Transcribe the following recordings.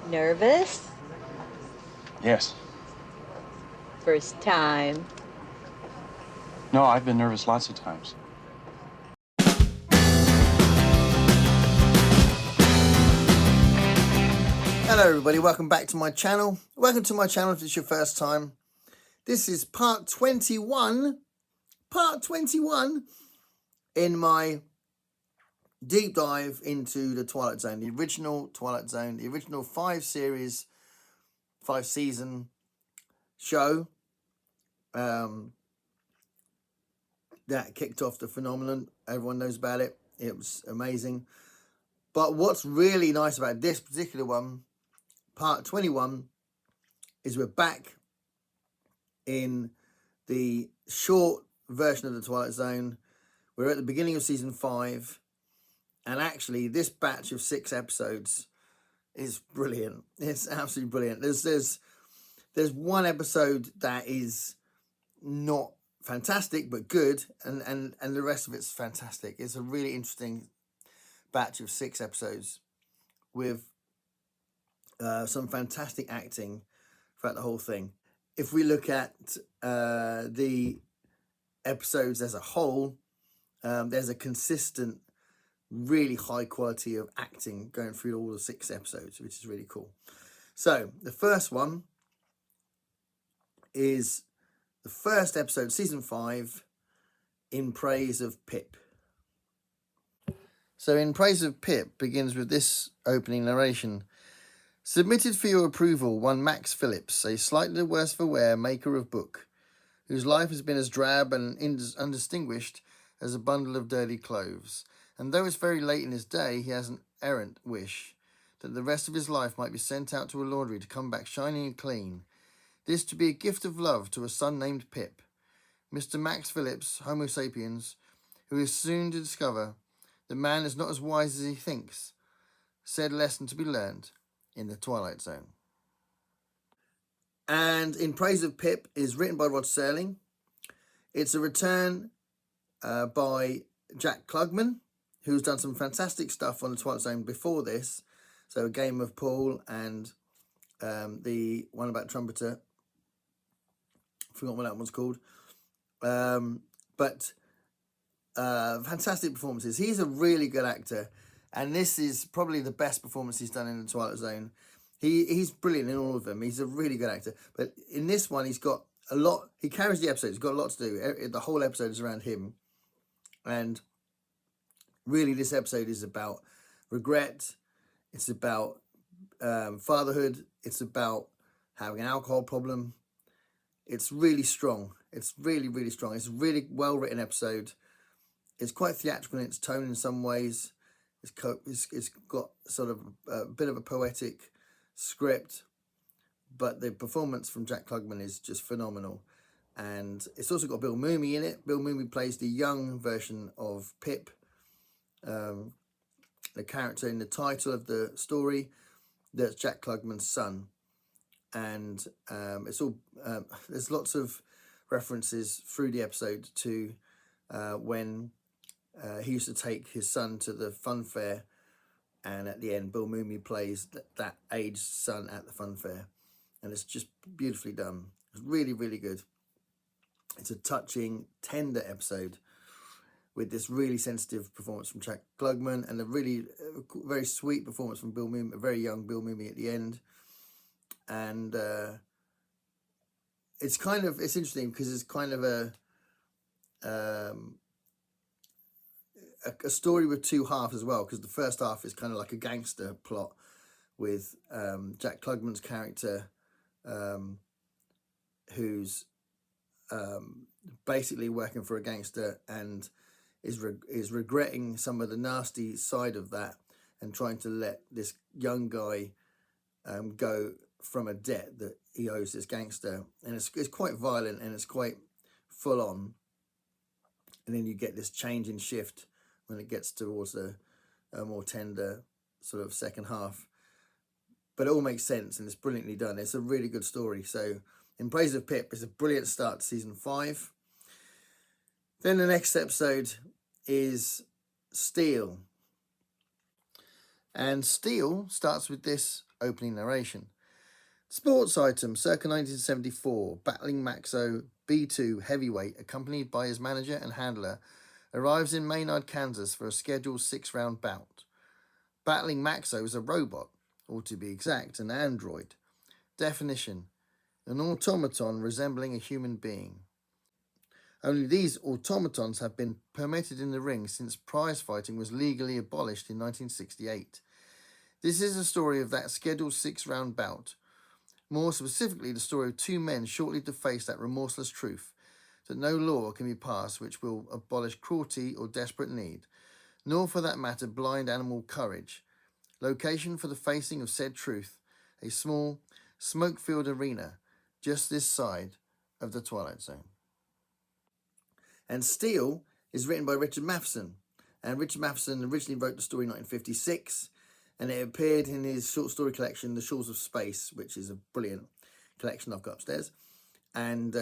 Nervous? Yes. First time. No, I've been nervous lots of times. Hello everybody, welcome back to my channel. Welcome to my channel if it's your first time. This is part 21 in my deep dive into the Twilight Zone, the original Twilight Zone, the original 5-season show that kicked off the phenomenon. Everyone knows about it. It was amazing. But what's really nice about this particular one, part 21, is we're back in the short version of the Twilight Zone. We're at the beginning of season 5, and actually this batch of 6 episodes is brilliant. It's absolutely brilliant. There's one episode that is not fantastic but good, and the rest of it's fantastic. It's a really interesting batch of 6 episodes with some fantastic acting throughout the whole thing. If we look at the episodes as a whole, there's a consistent, really high quality of acting going through all the 6 episodes, which is really cool. So the first one is the first episode, season 5, In Praise of Pip. So In Praise of Pip begins with this opening narration. Submitted for your approval, one Max Phillips, a slightly worse for wear maker of book, whose life has been as drab and undistinguished as a bundle of dirty clothes. And though it's very late in his day, he has an errant wish that the rest of his life might be sent out to a laundry to come back shining and clean. This to be a gift of love to a son named Pip. Mr. Max Phillips, Homo sapiens, who is soon to discover that man is not as wise as he thinks. Said lesson to be learned in the Twilight Zone. And In Praise of Pip is written by Rod Serling. It's a return by Jack Klugman, who's done some fantastic stuff on the Twilight Zone before this. So A Game of Pool and the one about Trumpeter. I forgot what that one's called. But fantastic performances. He's a really good actor, and this is probably the best performance he's done in the Twilight Zone. He's brilliant in all of them. He's a really good actor, but in this one he's got a lot. He carries the episode. He's got a lot to do. The whole episode is around him, and really this episode is about regret. It's about fatherhood. It's about having an alcohol problem. It's really strong. It's really, really strong. It's a really well-written episode. It's quite theatrical in its tone in some ways. It's got sort of a bit of a poetic script, but the performance from Jack Klugman is just phenomenal. And it's also got Bill Mumy in it. Bill Mumy plays the young version of Pip, the character in the title of the story. That's Jack Klugman's son. And it's all there's lots of references through the episode to when he used to take his son to the fun fair, and at the end Bill Mumy plays that aged son at the fun fair, and it's just beautifully done. It's really, really good. It's a touching, tender episode with this really sensitive performance from Jack Klugman and a really very sweet performance from Bill Mumy, a very young Bill Mumy at the end. And it's interesting because it's kind of a story with 2 halves as well, because the first half is kind of like a gangster plot with Jack Klugman's character, who's basically working for a gangster and is regretting some of the nasty side of that and trying to let this young guy go from a debt that he owes this gangster. And it's quite violent and it's quite full on. And then you get this change in shift when it gets towards a more tender sort of second half. But it all makes sense and it's brilliantly done. It's a really good story. So In Praise of Pip is a brilliant start to season 5. Then the next episode is Steel. And Steele starts with this opening narration. Sports item, circa 1974, battling Maxo B2 heavyweight, accompanied by his manager and handler, arrives in Maynard, Kansas for a scheduled 6-round bout. Battling Maxo is a robot, or to be exact, an android. Definition: an automaton resembling a human being. Only these automatons have been permitted in the ring since prize fighting was legally abolished in 1968. This is a story of that scheduled 6-round bout. More specifically, the story of two men shortly to face that remorseless truth, that no law can be passed which will abolish cruelty or desperate need, nor for that matter blind animal courage. Location for the facing of said truth, a small, smoke-filled arena just this side of the Twilight Zone. And Steele is written by Richard Matheson, and Richard Matheson originally wrote the story in 1956, and it appeared in his short story collection, The Shores of Space, which is a brilliant collection I've got upstairs. And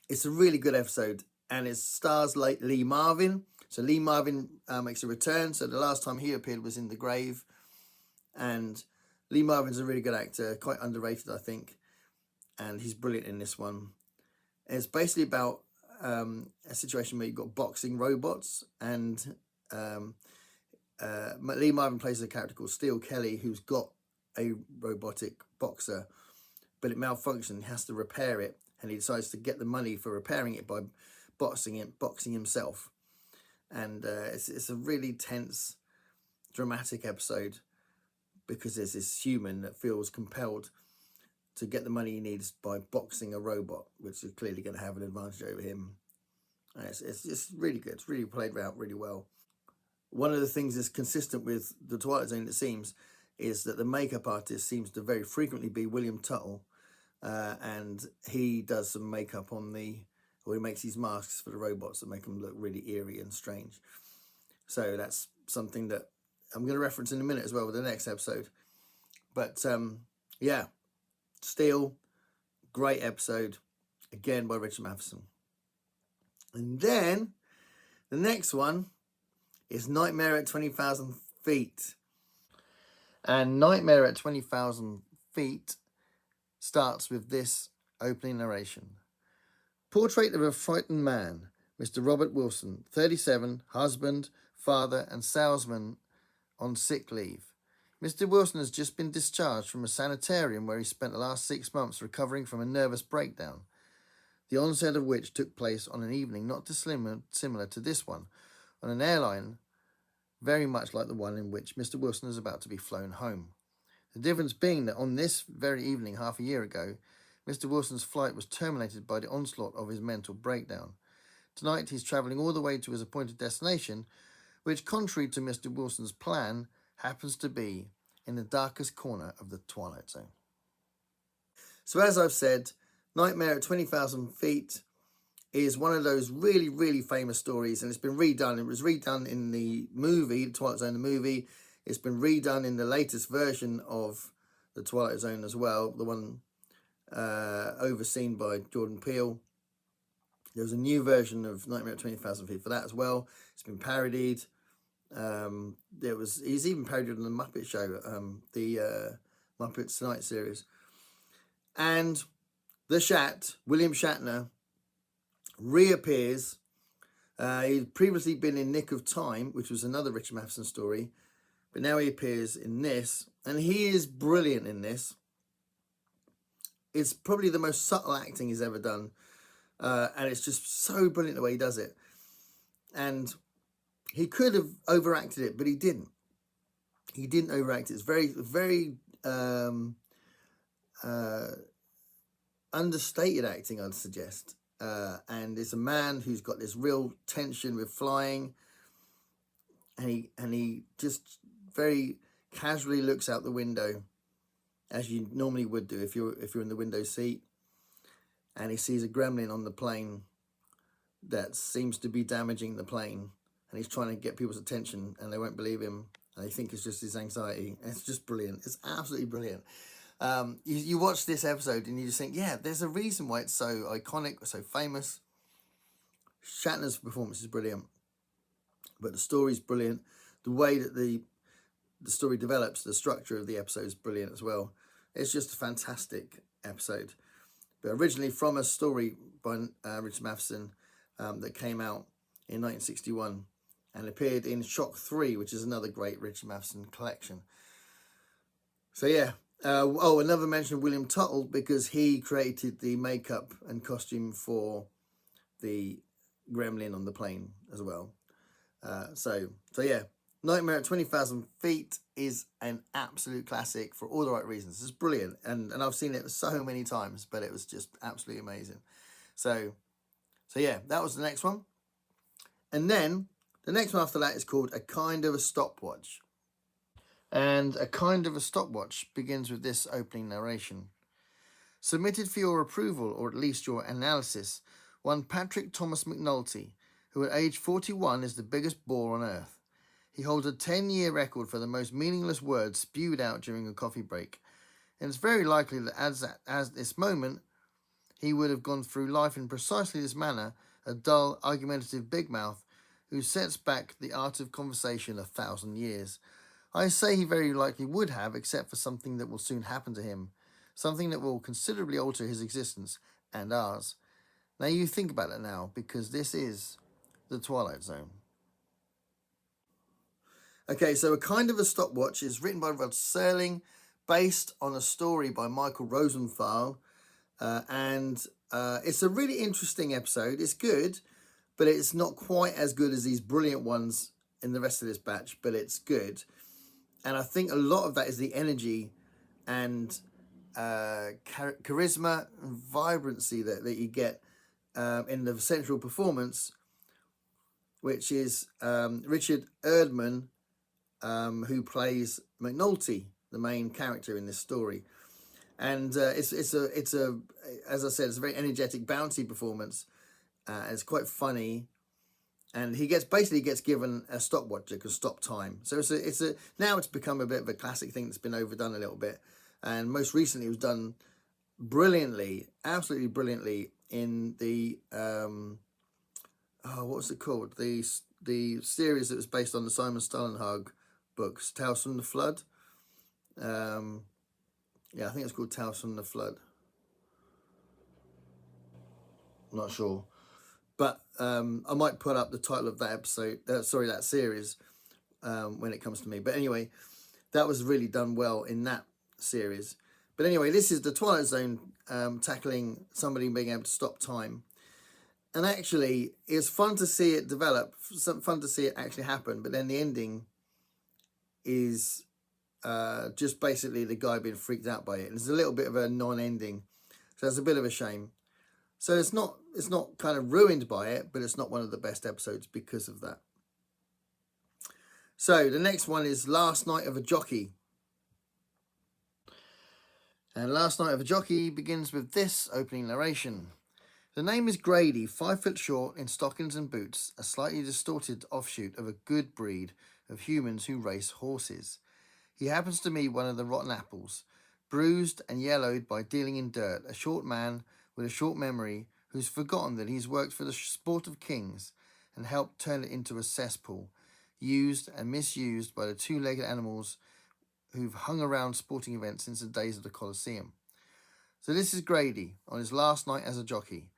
it's a really good episode, and it stars like Lee Marvin. So Lee Marvin makes a return. So the last time he appeared was in The Grave, and Lee Marvin's a really good actor, quite underrated, I think, and he's brilliant in this one. And it's basically about a situation where you've got boxing robots, and Lee Marvin plays a character called Steele Kelly, who's got a robotic boxer, but it malfunctioned. He has to repair it, and he decides to get the money for repairing it by boxing himself. And it's a really tense, dramatic episode, because there's this human that feels compelled to get the money he needs by boxing a robot, which is clearly going to have an advantage over him. And it's just really good. It's really played out really well. One of the things that's consistent with the Twilight Zone, it seems, is that the makeup artist seems to very frequently be William Tuttle, and he does some makeup on he makes these masks for the robots that make them look really eerie and strange. So that's something that I'm going to reference in a minute as well with the next episode. But yeah, Steele, great episode, again by Richard Matheson. And then the next one is Nightmare at 20,000 Feet. And Nightmare at 20,000 Feet starts with this opening narration. Portrait of a frightened man, Mr. Robert Wilson, 37, husband, father, and salesman on sick leave. Mr. Wilson has just been discharged from a sanitarium where he spent the last 6 months recovering from a nervous breakdown, the onset of which took place on an evening not dissimilar to this one, on an airline very much like the one in which Mr. Wilson is about to be flown home. The difference being that on this very evening, half a year ago, Mr. Wilson's flight was terminated by the onslaught of his mental breakdown. Tonight he's travelling all the way to his appointed destination, which, contrary to Mr. Wilson's plan, happens to be in the darkest corner of the Twilight Zone. So as I've said, Nightmare at 20,000 Feet is one of those really, really famous stories, and it's been redone. It was redone in the movie, the Twilight Zone, the movie. It's been redone in the latest version of the Twilight Zone as well, the one overseen by Jordan Peele. There's a new version of Nightmare at 20,000 Feet for that as well. It's been parodied. He's even parodied on the Muppet Show, the Muppets Tonight series. And William Shatner, reappears. He'd previously been in Nick of Time, which was another Richard Matheson story, but now he appears in this, and he is brilliant in this. It's probably the most subtle acting he's ever done, and it's just so brilliant the way he does it. And he could have overacted it, but he didn't. He didn't overact it. It's very, very understated acting, I'd suggest. And it's a man who's got this real tension with flying, and he just very casually looks out the window, as you normally would do if you're in the window seat, and he sees a gremlin on the plane that seems to be damaging the plane, and he's trying to get people's attention, and they won't believe him, and they think it's just his anxiety. And it's just brilliant. It's absolutely brilliant. You watch this episode and you just think, yeah, there's a reason why it's so iconic, so famous. Shatner's performance is brilliant, but the story's brilliant. The way that the the story develops, the structure of the episode is brilliant as well. It's just a fantastic episode. But originally from a story by Richard Matheson that came out in 1961 and appeared in Shock 3, which is another great Richard Matheson collection. So yeah. Another mention of William Tuttle, because he created the makeup and costume for the gremlin on the plane as well. So yeah. Nightmare at 20,000 Feet is an absolute classic for all the right reasons. It's brilliant, and I've seen it so many times, but it was just absolutely amazing. So yeah, that was the next one. And then the next one after that is called A Kind of a Stopwatch. And A Kind of a Stopwatch begins with this opening narration. Submitted for your approval, or at least your analysis, one Patrick Thomas McNulty, who at age 41 is the biggest bore on earth. He holds a 10-year record for the most meaningless words spewed out during a coffee break. And it's very likely that as this moment, he would have gone through life in precisely this manner, a dull, argumentative big mouth who sets back the art of conversation 1,000 years. I say he very likely would have, except for something that will soon happen to him, something that will considerably alter his existence and ours. Now you think about it now, because this is the Twilight Zone. Okay, so A Kind of a Stopwatch is written by Rod Serling, based on a story by Michael Rosenthal, and it's a really interesting episode. It's good, but it's not quite as good as these brilliant ones in the rest of this batch, but it's good. And I think a lot of that is the energy and charisma and vibrancy that you get in the central performance, which is Richard Erdman, who plays McNulty, the main character in this story. And it's a as I said, it's a very energetic, bouncy performance. It's quite funny, and he basically gets given a stopwatch that can stop time. So now it's become a bit of a classic thing that's been overdone a little bit, and most recently it was done brilliantly, absolutely brilliantly in the what was it called? The series that was based on the Simon Stollenhag books, Tales from the Flood. Yeah, I think it's called Tales from the Flood. I'm not sure, but I might put up the title of that episode. That series when it comes to me. But anyway, that was really done well in that series. But anyway, this is the Twilight Zone tackling somebody being able to stop time. And actually, it's fun to see it develop, fun to see it actually happen. But then the ending is just basically the guy being freaked out by it. And it's a little bit of a non-ending. So it's a bit of a shame. So it's not kind of ruined by it, but it's not one of the best episodes because of that. So the next one is Last Night of a Jockey. And Last Night of a Jockey begins with this opening narration. The name is Grady, 5 foot short, in stockings and boots, a slightly distorted offshoot of a good breed of humans who race horses. He happens to be one of the rotten apples, bruised and yellowed by dealing in dirt, a short man with a short memory who's forgotten that he's worked for the sport of kings and helped turn it into a cesspool, used and misused by the two-legged animals who've hung around sporting events since the days of the Colosseum. So this is Grady on his last night as a jockey.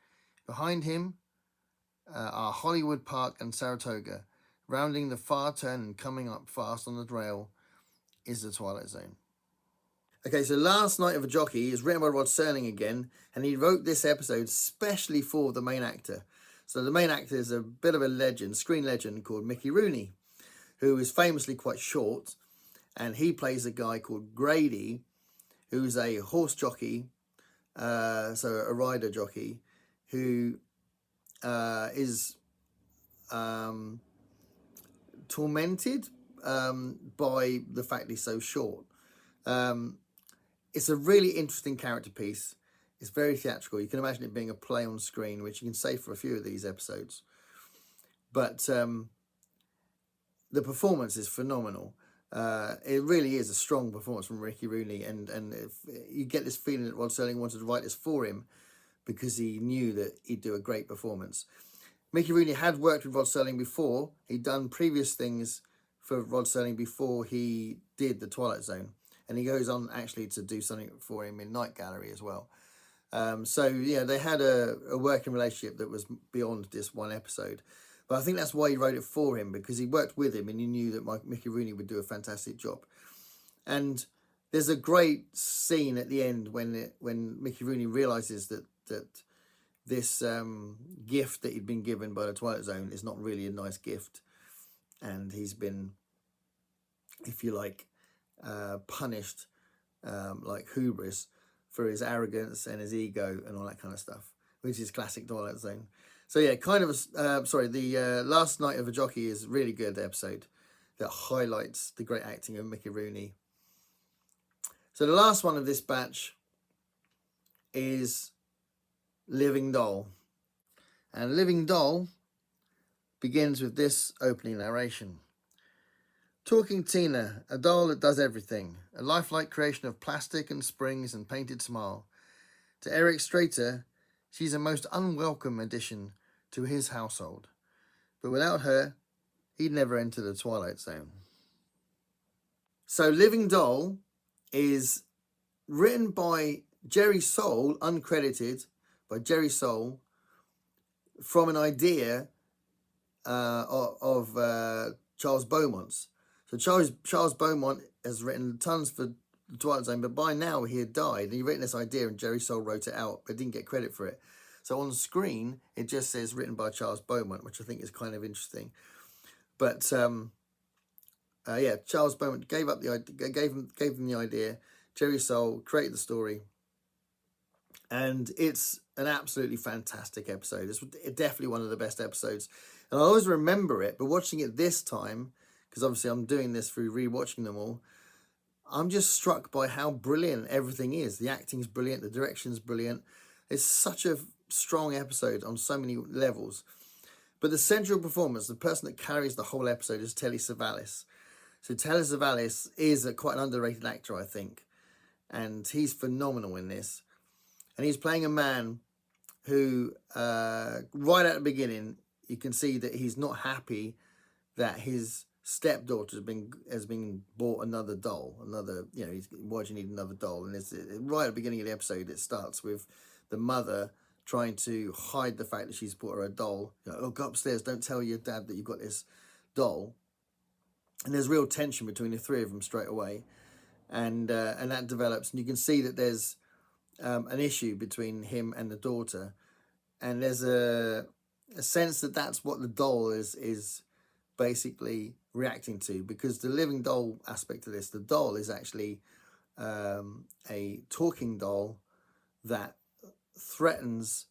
Behind him are Hollywood Park and Saratoga. Rounding the far turn and coming up fast on the rail is the Twilight Zone. Okay, so Last Night of a Jockey is written by Rod Serling again, and he wrote this episode specially for the main actor. So the main actor is a bit of a legend, screen legend, called Mickey Rooney, who is famously quite short, and he plays a guy called Grady, who's a horse jockey, so a rider jockey, who is tormented by the fact he's so short. It's a really interesting character piece. It's very theatrical. You can imagine it being a play on screen, which you can say for a few of these episodes. But the performance is phenomenal. It really is a strong performance from Mickey Rooney, and if you get this feeling that Rod Serling wanted to write this for him because he knew that he'd do a great performance. Mickey Rooney had worked with Rod Serling before. He'd done previous things for Rod Serling before he did the Twilight Zone, and he goes on actually to do something for him in Night Gallery as well. So yeah, they had a working relationship that was beyond this one episode. But I think that's why he wrote it for him, because he worked with him and he knew that Mickey Rooney would do a fantastic job. And there's a great scene at the end when Mickey Rooney realizes that this gift that he'd been given by the Twilight Zone is not really a nice gift, and he's been, if you like, punished like hubris for his arrogance and his ego and all that kind of stuff, which is classic Twilight Zone. So yeah, kind of the Last Night of a Jockey is a really good episode that highlights the great acting of Mickey Rooney. So the last one of this batch is Living Doll. And Living Doll begins with this opening narration. Talking Tina, a doll that does everything. A lifelike creation of plastic and springs and painted smile. To Eric Strater, she's a most unwelcome addition to his household. But without her, he'd never enter the Twilight Zone. So Living Doll is written by Jerry Soule, uncredited, by Jerry Soule, from an idea of Charles Beaumont's. So Charles Beaumont has written tons for the Twilight Zone, but by now he had died. And he written this idea and Jerry Soule wrote it out, but didn't get credit for it. So on the screen, it just says written by Charles Beaumont, which I think is kind of interesting. But yeah, Charles Beaumont gave them the idea. Jerry Soule created the story, and it's an absolutely fantastic episode. It's definitely one of the best episodes, and I always remember it. But watching it this time, because obviously I'm doing this through rewatching them all, I'm just struck by how brilliant everything is. The acting's brilliant, the direction's brilliant. It's such a strong episode on so many levels. But the central performance, the person that carries the whole episode, is Telly Savalas. So Telly Savalas is quite an underrated actor, I think. And he's phenomenal in this. And he's playing a man who, right at the beginning, you can see that he's not happy that his stepdaughter has been bought another doll. Why do you need another doll? And it's right at the beginning of the episode, it starts with the mother trying to hide the fact that she's bought her a doll. Oh, go upstairs, don't tell your dad that you've got this doll. And there's real tension between the three of them straight away. And that develops, and you can see that there's an issue between him and the daughter, and there's a sense that that's what the doll is basically reacting to, because the living doll aspect of this, the doll is actually a talking doll that threatens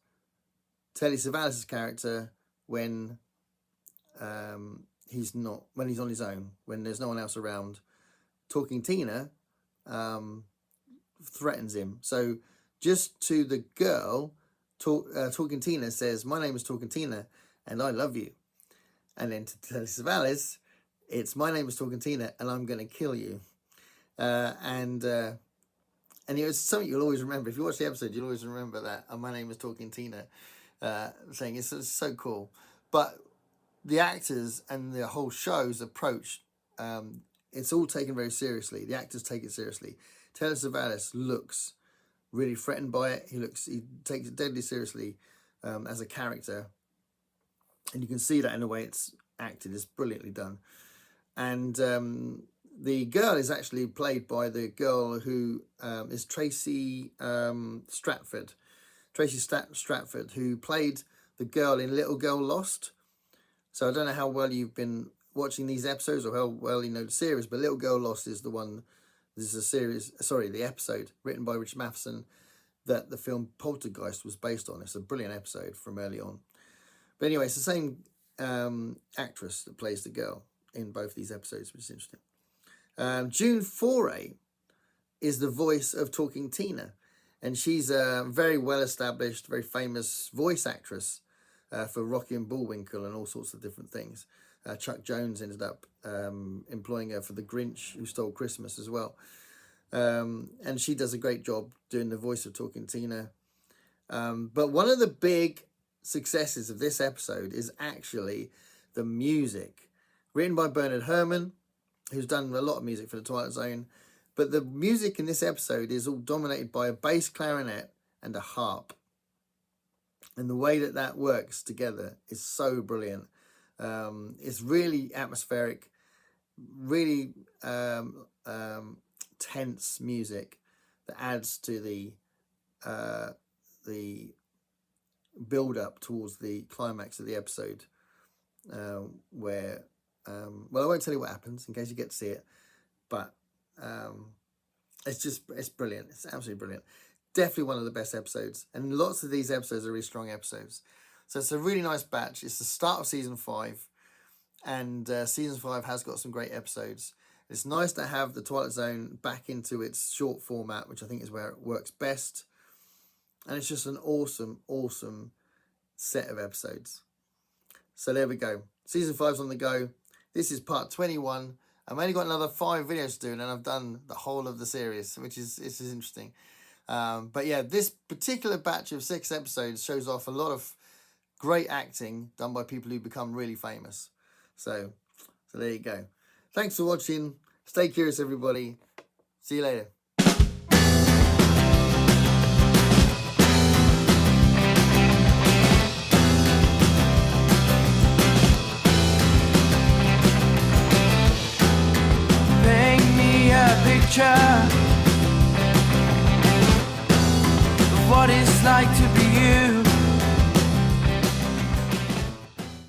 Telly Savalas' character when he's on his own, when there's no one else around. Talking Tina threatens him. So just to the girl, Talking Tina says, "My name is Talking Tina and I love you." And then to Telly Savalas, it's, "My name is Talking Tina and I'm going to kill you." And it's something you'll always remember. If you watch the episode, you'll always remember that. "My name is Talking Tina," saying it's so cool. But the actors and the whole show's approach, it's all taken very seriously. The actors take it seriously. Telly Savalas looks really threatened by it. He takes it deadly seriously as a character, and you can see that in the way it's acted. It's brilliantly done. And the girl is actually played by the girl who is Tracy Stratford. Tracy Stratford, who played the girl in Little Girl Lost. So I don't know how well you've been watching these episodes or how well you know the series, but Little Girl Lost is the one. This is the episode written by Richard Matheson that the film Poltergeist was based on. It's a brilliant episode from early on. But anyway, it's the same actress that plays the girl in both these episodes, which is interesting. June Foray is the voice of Talking Tina, and she's a very well-established, very famous voice actress for Rocky and Bullwinkle and all sorts of different things. Chuck Jones ended up employing her for The Grinch Who Stole Christmas as well. And she does a great job doing the voice of Talking Tina. But one of the big successes of this episode is actually the music. Written by Bernard Herrmann, who's done a lot of music for the Twilight Zone. But the music in this episode is all dominated by a bass clarinet and a harp. And the way that that works together is so brilliant. It's really atmospheric, really tense music that adds to the build up towards the climax of the episode, where well, I won't tell you what happens in case you get to see it, but it's brilliant. It's absolutely brilliant. Definitely one of the best episodes, and lots of these episodes are really strong episodes. So it's a really nice batch. It's the start of season 5, and season 5 has got some great episodes. It's nice to have the Twilight Zone back into its short format, which I think is where it works best. And it's just an awesome, awesome set of episodes. So there we go. Season 5's on the go. This is part 21. I've only got another 5 videos to do, and I've done the whole of the series, which is interesting. But yeah, this particular batch of 6 episodes shows off a lot of great acting done by people who become really famous. So there you go. Thanks for watching. Stay curious, everybody. See you later. Paint me a picture of what it's like to be you.